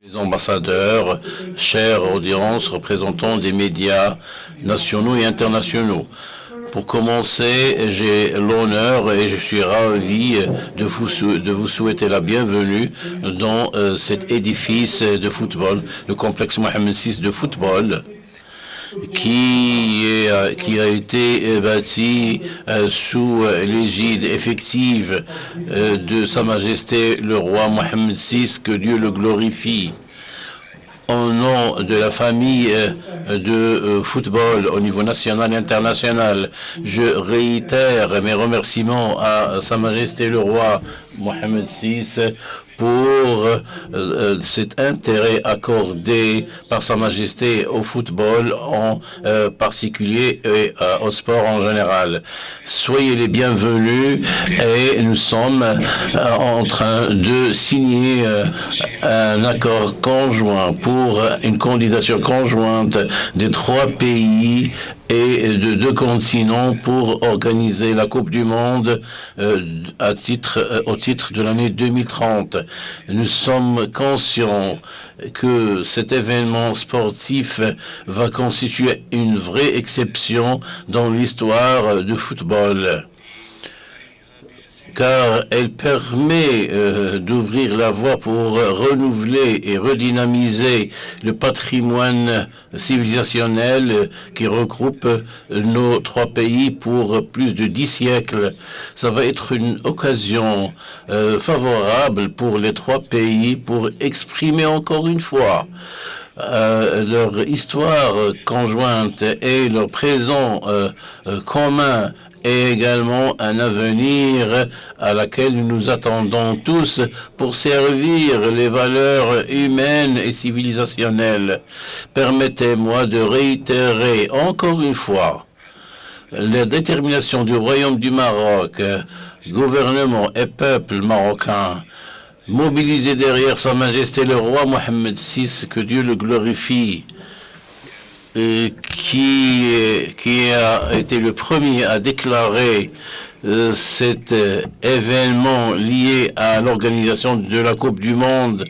Les ambassadeurs, chère audience, représentants des médias nationaux et internationaux. Pour commencer, j'ai l'honneur et je suis ravi de vous souhaiter la bienvenue dans cet édifice de football, le complexe Mohamed VI de football, qui a été bâti sous l'égide effective de Sa Majesté le roi Mohamed VI, que Dieu le glorifie. Au nom de la famille de football au niveau national et international, je réitère mes remerciements à Sa Majesté le roi Mohamed VI pour cet intérêt accordé par Sa Majesté au football en particulier et au sport en général. Soyez les bienvenus et nous sommes en train de signer un accord conjoint pour une candidature conjointe des 3 pays et de 2 continents pour organiser la Coupe du Monde au titre de l'année 2030. Nous sommes conscients que cet événement sportif va constituer une vraie exception dans l'histoire du football, car elle permet d'ouvrir la voie pour renouveler et redynamiser le patrimoine civilisationnel qui regroupe nos 3 pays pour plus de 10 siècles. Ça va être une occasion favorable pour les 3 pays pour exprimer encore une fois leur histoire conjointe et leur présent commun, et également un avenir à laquelle nous nous attendons tous pour servir les valeurs humaines et civilisationnelles. Permettez-moi de réitérer encore une fois la détermination du Royaume du Maroc, gouvernement et peuple marocain, mobilisés derrière Sa Majesté le roi Mohamed VI, que Dieu le glorifie, qui a été le premier à déclarer cet événement lié à l'organisation de la Coupe du Monde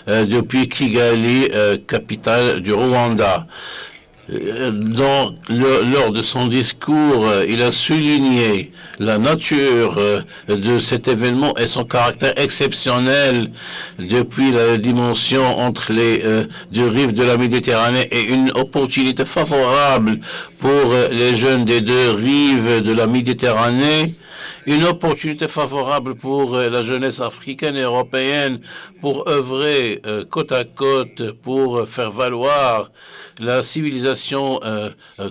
depuis Kigali, capitale du Rwanda. Lors de son discours, il a souligné la nature de cet événement et son caractère exceptionnel depuis la dimension entre les 2 rives de la Méditerranée et une opportunité favorable pour les jeunes des 2 rives de la Méditerranée, une opportunité favorable pour la jeunesse africaine et européenne pour œuvrer côte à côte pour faire valoir la civilisation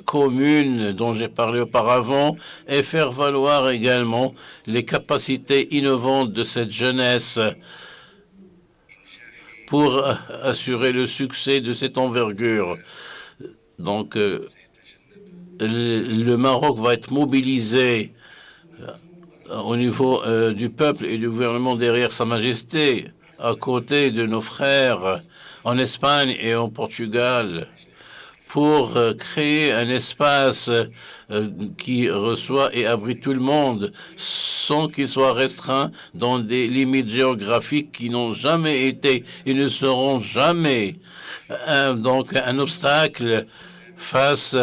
commune dont j'ai parlé auparavant et faire valoir également les capacités innovantes de cette jeunesse pour assurer le succès de cette envergure. Donc, le Maroc va être mobilisé au niveau du peuple et du gouvernement derrière Sa Majesté, à côté de nos frères en Espagne et en Portugal, pour créer un espace qui reçoit et abrite tout le monde sans qu'il soit restreint dans des limites géographiques qui n'ont jamais été et ne seront jamais donc un obstacle face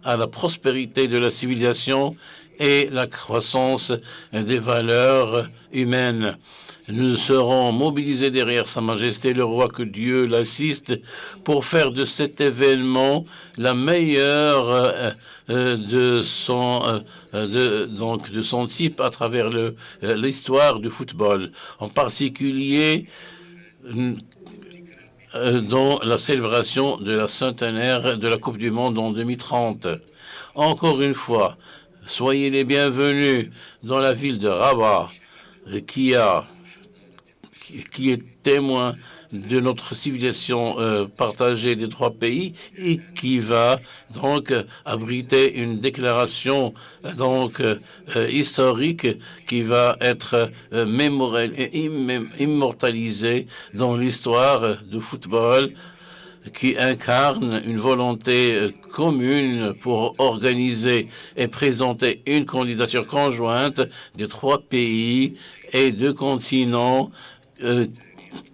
à la prospérité de la civilisation et la croissance des valeurs humaines. Nous serons mobilisés derrière Sa Majesté le roi, que Dieu l'assiste, pour faire de cet événement la meilleure de son type à travers l'histoire du football, en particulier dans la célébration de la centenaire de la Coupe du Monde en 2030. Encore une fois, soyez les bienvenus dans la ville de Rabat, qui est témoin de notre civilisation partagée des 3 pays et qui va donc abriter une déclaration historique qui va être immortalisée dans l'histoire du football, qui incarne une volonté commune pour organiser et présenter une candidature conjointe des 3 pays et 2 continents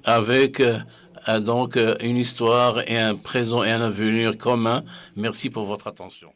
avec a donc une histoire et un présent et un avenir commun. Merci pour votre attention.